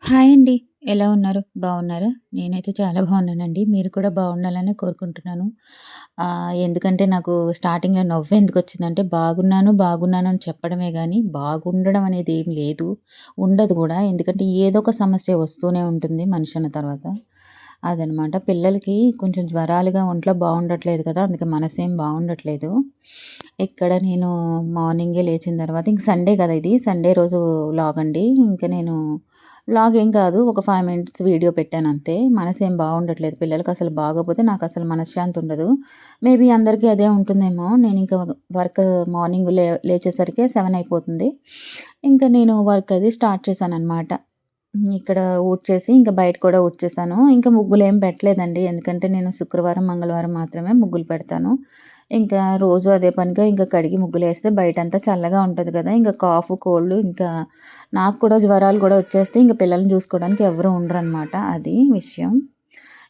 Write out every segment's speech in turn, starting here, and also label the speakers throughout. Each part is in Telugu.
Speaker 1: హాయ్ అండి. ఎలా ఉన్నారు? బాగున్నారా? నేనైతే చాలా బాగున్నానండి. మీరు కూడా బాగుండాలనే కోరుకుంటున్నాను. ఎందుకంటే నాకు స్టార్టింగ్‌లో నవ్వెందుకొచ్చిందంటే బాగున్నాను అని చెప్పడమే గానీ, బాగుండడం అనేది ఏమి లేదు. ఉండదు గూడా. ఎందుకంటే ఏదో ఒక సమస్య వస్తూనే ఉంటుంది మనిషి అన్న తర్వాత. అదనమాట. పిల్లలకి కొంచెం జ్వరాలుగా ఒంట్లో బాగుండట్లేదు కదా! అందుకే మనసేం బాగుండట్లేదు. ఇక్కడ నేను మార్నింగే లేచిన తర్వాత ఇంక సండే కదా ఇది. సండే రోజు వ్లాగ్ అండి. ఇంక నేను వ్లాగ్ ఏం కాదు. ఒక 5 మినిట్స్ వీడియో పెట్టానంతే. మనసేం బాగుండట్లేదు. పిల్లలకసలు బాగోపోతే నాకసలు మనశ్శాంతి ఉండదు. మేబీ అందరికీ అదే ఉంటుందేమో. నేనింక వర్క్ మార్నింగ్ లేచేసరికి 7 అయిపోతుంది. ఇంక నేను వర్క్ అది స్టార్ట్ చేశాననమాట. ఇక్కడ ఊడ్చేసి ఇంక బయట కూడా ఊడ్చేసాను. ఇంక ముగ్గులేం పెట్టలేదండి. ఎందుకంటే నేను శుక్రవారం, మంగళవారం మాత్రమే ముగ్గులు పెడతాను. ఇంకా రోజు అదే పనిగా ఇంక కడిగి ముగ్గులేస్తే బయటంతా చల్లగా ఉంటది కదా! ఇంక కాఫ్, కోల్డ్ ఇంకా నాకు కూడా జ్వరాలు గూడా వచ్చేస్తే ఇంక పిల్లల్ని చూసుకోవడానికి ఎవ్వరు ఉండరనమాట. అది విషయం.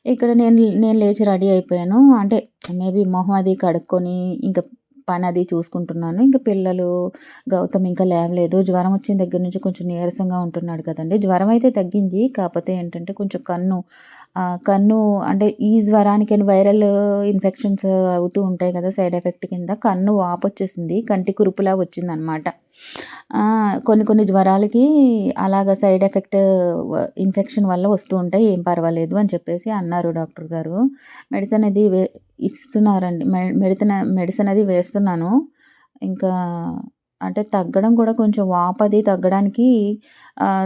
Speaker 1: ఇక్కడ నేను లేచి రెడీ అయిపోయాను. అంటే మేబీ మొహం అది కడుక్కొని ఇంక పనది చూసుకుంటున్నాను. ఇంక పిల్లలు గౌతమ్ ఇంకా లేవలేదు. జ్వరం వచ్చిన దగ్గర నుంచి కొంచెం నీరసంగా ఉంటున్నాడు కదండీ! జ్వరం అయితే తగ్గింది. కాపోతే ఏంటంటే కొంచెం కన్ను అంటే ఈ జ్వరానికని వైరల్ ఇన్ఫెక్షన్స్ అవుతూ ఉంటాయి కదా! సైడ్ ఎఫెక్ట్ కింద కన్ను వాపొచ్చేసింది. కంటి కురుపులా వచ్చిందనమాట. కొన్ని కొన్ని జ్వరాలకి అలాగా సైడ్ ఎఫెక్ట్ ఇన్ఫెక్షన్ వల్ల వస్తూ ఉంటాయి. ఏం పర్వాలేదు అని చెప్పేసి అన్నారు డాక్టర్ గారు. మెడిసిన్ అది ఇస్తున్నారండి. మెడిసిన్ అది వేస్తున్నాను. ఇంకా అంటే తగ్గడం కూడా కొంచెం వాపది తగ్గడానికి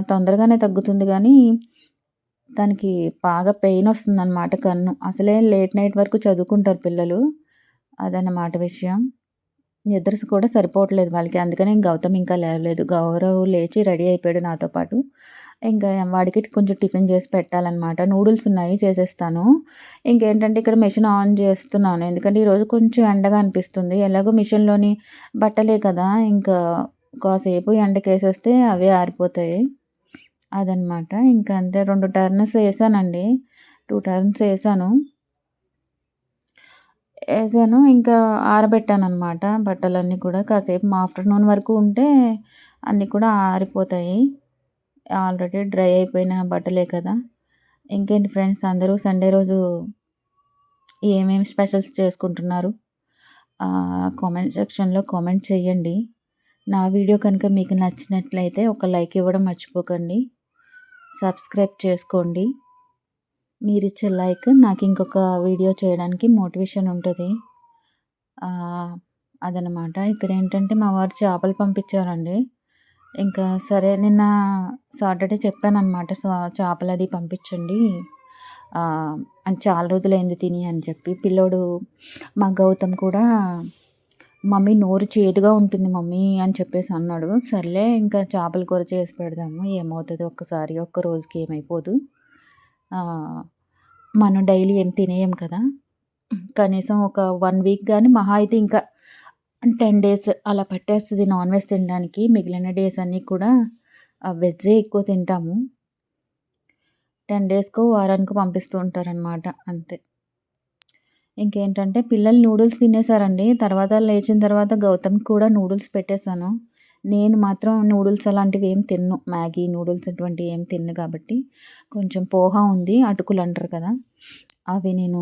Speaker 1: తొందరగానే తగ్గుతుంది గానీ, దానికి బాగా పెయినొస్తుందనమాట కన్ను. అసలే లేట్ నైట్ వరకు చదువుకుంటారు పిల్లలు. అదన్నమాట విషయం. నిద్ర కూడా సరిపోవట్లేదు వాళ్ళకి. అందుకనే గౌతమ్ ఇంకా లేవలేదు. గౌరవ్ లేచి రెడీ అయిపోయాడు నాతో పాటు. ఇంకా వాడికి కొంచెం టిఫిన్ చేసి పెట్టాలనమాట. నూడిల్స్ ఉన్నాయి చేసేస్తాను. ఇంకేంటంటే ఇక్కడ మెషిన్ ఆన్ చేస్తున్నాను. ఎందుకంటే ఈరోజు కొంచెం ఎండగా అనిపిస్తుంది. ఎలాగో మిషన్‌లోని బట్టలే కదా! ఇంకా కాసేపు ఎండకేసేస్తే అవే ఆరిపోతాయి. అదనమాట. ఇంకా అంతే 2 టర్న్స్ ఏసానండి. 2 టర్న్స్ ఏసాను. ఏసాను. ఇంకా ఆరబెట్టాననమాట బట్టలన్నీ కూడా. కాసేపు ఆఫ్టర్‌నూన్ వరకు ఉంటే అన్నీ కూడా ఆరిపోతాయి. ఆల్రెడీ డ్రై అయిపోయిన బట్టలే కదా! ఇంకేంటి ఫ్రెండ్స్ అందరూ సండే రోజు ఏమేమి స్పెషల్స్ చేసుకుంటున్నారు? కామెంట్ సెక్షన్‌లో కామెంట్ చేయండి. నా వీడియో కనుక మీకు నచ్చినట్లయితే ఒక లైక్ ఇవ్వడం మర్చిపోకండి. సబ్స్క్రైబ్ చేసుకోండి. మీరిచ్చే లైక్ నాకు ఇంకొక వీడియో చేయడానికి మోటివేషన్ ఉంటది. ఆహ్, అదనమాట. ఇక్కడేంటంటే మా వారు చేపలు పంపించారండి. ఇంకా సరే నిన్న సాటర్డే చెప్పాననమాట. చేపలది పంపించండి. అని చాలా రోజులైంది తిని అని చెప్పి. మా గౌతమ్ కూడా మమ్మీ నోరు చేదుగా ఉంటుంది మమ్మీ అని చెప్పేసి అన్నాడు. సర్లే ఇంకా చేపల కూర చేసి పెడదాము. ఏమవుతది ఒక్క రోజుకి ఏమైపోదు. ఆహ్, మనం డైలీ ఏం తినేయం కదా! కనీసం ఒక 1 వీక్ గాని మహా అయితే ఇంకా 10 డేస్ అలా పట్టేస్తది నాన్ వెజ్ తినడానికి. మిగిలిన డేస్ అన్నీ కూడా వెజ్జే ఎక్కువ తింటాము. 10 డేస్‌కో, వారానికో పంపిస్తూ ఉంటారనమాట అంతే. ఇంకేంటంటే పిల్లలు నూడిల్స్ తినేసారండి. తర్వాత లేచిన తర్వాత గౌతమ్‌కి కూడా నూడిల్స్ పెట్టేసాను. నేను మాత్రం నూడిల్స్ అలాంటివి ఏం తినను. మ్యాగీ, నూడిల్స్ ఇటువంటివి ఏం తినను కాబట్టి కొంచెం పోహా ఉంది. అటుకులంటారు కదా! అవి నేను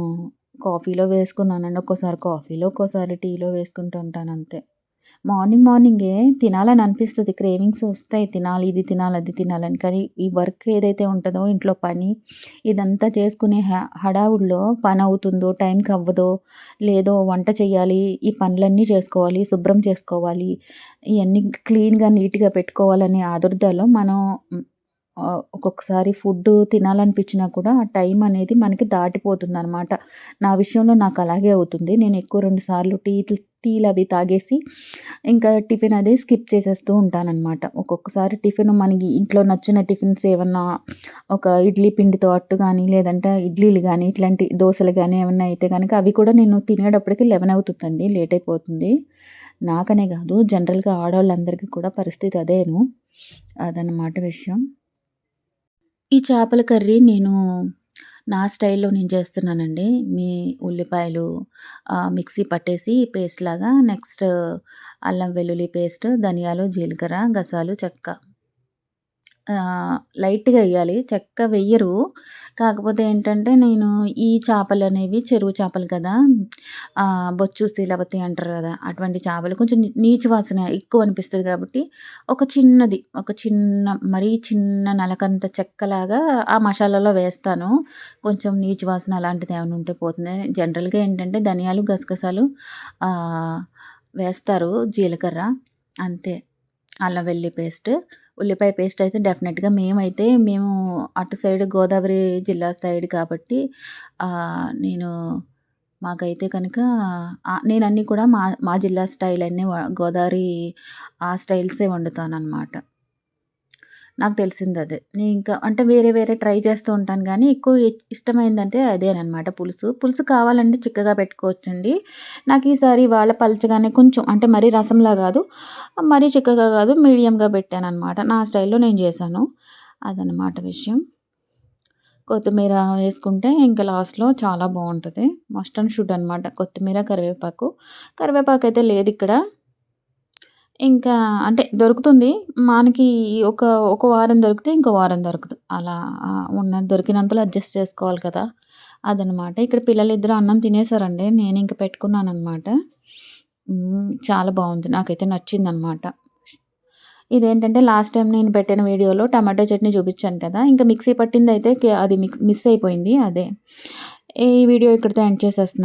Speaker 1: కాఫీలో వేసుకున్నానండి. ఒక్కోసారి కాఫీలో, ఒక్కోసారి టీలో వేసుకుంటూ ఉంటానంతే. మార్నింగే తినాలని అనిపిస్తది. క్రేవింగ్స్ వస్తాయి. తినాలి, ఇది తినాలి, అది తినాలని. కానీ ఈ వర్క్ ఏదైతే ఉంటదో ఇంట్లో పని, ఇదంతా చేసుకునే హడావుడిలో పనవుతుందో, టైంకి అవ్వదో, లేదో వంట చేయాలి, ఈ పనులన్నీ చేసుకోవాలి, శుభ్రం చేసుకోవాలి, ఇయన్నీ క్లీన్‌గా, నీట్‌గా పెట్టుకోవాలనే ఆదుర్దాలో మనం ఒక్కొక్కసారి ఫుడ్డు తినాలనిపించినా కూడా ఆ టైం అనేది మనకి దాటిపోతుందనమాట. నా విషయంలో నాకు అలాగే అవుతుంది. నేను ఎక్కువ 2 సార్లు టీలవి తాగేసి ఇంకా టిఫిన్ అది స్కిప్ చేసేస్తూ ఉంటాననమాట. ఒక్కొక్కసారి టిఫిన్ మనకి ఇంట్లో నచ్చిన టిఫిన్స్ ఏమన్నా ఒక ఇడ్లీ పిండితో అట్టు గానీ, లేదంటే ఇడ్లీలు గానీ, ఇట్లాంటి దోసలు గానీ ఏమన్నా అయితే గనక అవి కూడా నేను తినేటప్పటికి 11 అవుతుందండి. లేట్ అయిపోతుంది. నాకనే గాదు జనరల్‌గా ఆడోళ్ళందరికీ కూడా పరిస్థితి అదేను. అదనమాట విషయం. ఈ చేపల కర్రీ నేను నా స్టైల్‌లో నేను చేస్తున్నానండి. ఉల్లిపాయలు మిక్సీ పట్టేసి పేస్ట్‌లాగా నెక్స్ట్ అల్లం వెల్లుల్లి పేస్ట్, ధనియాలు, జీలకర్ర, గసాలు, చెక్క లైట్‌గా ఎయ్యాలి. చెక్క వెయ్యరు. కాకపోతే ఏంటంటే, నేను ఈ చేపలనేవి చెరువు చేపలు కదా! బొచ్చు, శీలవతి అంటారు గదా! అటువంటి చేపలు కొంచెం నీచు వాసన ఎక్కువనిపిస్తది కాబట్టి, ఒక చిన్న మరీ చిన్న నలకంత చెక్కలాగా ఆ మసాలాలో వేస్తాను. కొంచెం నీచు వాసన అలాంటిదేమన్నా ఉంటే పోతుంది. జనరల్‌గా ఏంటంటే, ధనియాలు, గసగసాలు ఆహ్, వేస్తారు. జీలకర్ర అంతే. అల్లం వెల్లి పేస్ట్, ఉల్లిపాయ పేస్ట్ అయితే డెఫినెట్‌గా మేము అటు సైడ్ గోదావరి జిల్లా సైడ్ కాబట్టి నేను మాకైతే కనుక నేనన్నీ కూడా మా మా జిల్లా స్టైల్ అన్నీ గోదావరి ఆ స్టైల్సే వండుతాననమాట. నాకు తెలిసిందదే. ఇంకా అంటే వేరే వేరే ట్రై చేస్తూ ఉంటాను గానీ, ఎక్కువ ఇష్టమైందంటే అదేననమాట పులుసు. పులుసు కావాలంటే చిక్కగా పెట్టుకోవచ్చండి. నాకీసారి ఇవాళ పలచగానే కొంచెం అంటే మరీ రసంలా గాదు, మరీ చిక్కగా గాదు, మీడియంగా పెట్టాననమాట. నా స్టైల్‌లో నేను జేశాను. అదనమాట విషయం. కొత్తిమీర వేసుకుంటే ఇంక లాస్ట్‌లో చాలా బావుంటది. మస్ట్ అండ్ షుడ్ అనమాట. కొత్తిమీర, కరివేపాకు. కరివేపాకయితే లేదిక్కడ. ఇంకా అంటే దొరుకుతుంది. మనకి ఒక, ఒక వారం దొరికితే ఇంకో వారం దొరకదు. అలా దొరికినంతలో అడ్జస్ట్ చేసుకోవాలి కదా! అదనమాట. ఇక్కడ పిల్లలిద్దరూ అన్నం తినేసారండి. నేనింక పెట్టుకున్నాననమాట. చాలా బావుంది. నాకైతే నచ్చిందనమాట. ఇదేంటంటే లాస్ట్ టైమ్ నేను పెట్టిన వీడియోలో టమాటో చట్నీ చూపిచ్చాను కదా! ఇంక మిక్సీ పట్టిందయితే అది మిస్ అయిపోయింది. అదే. ఈ వీడియో ఇక్కడితో ఎండ్ చేసేస్తున్నాను.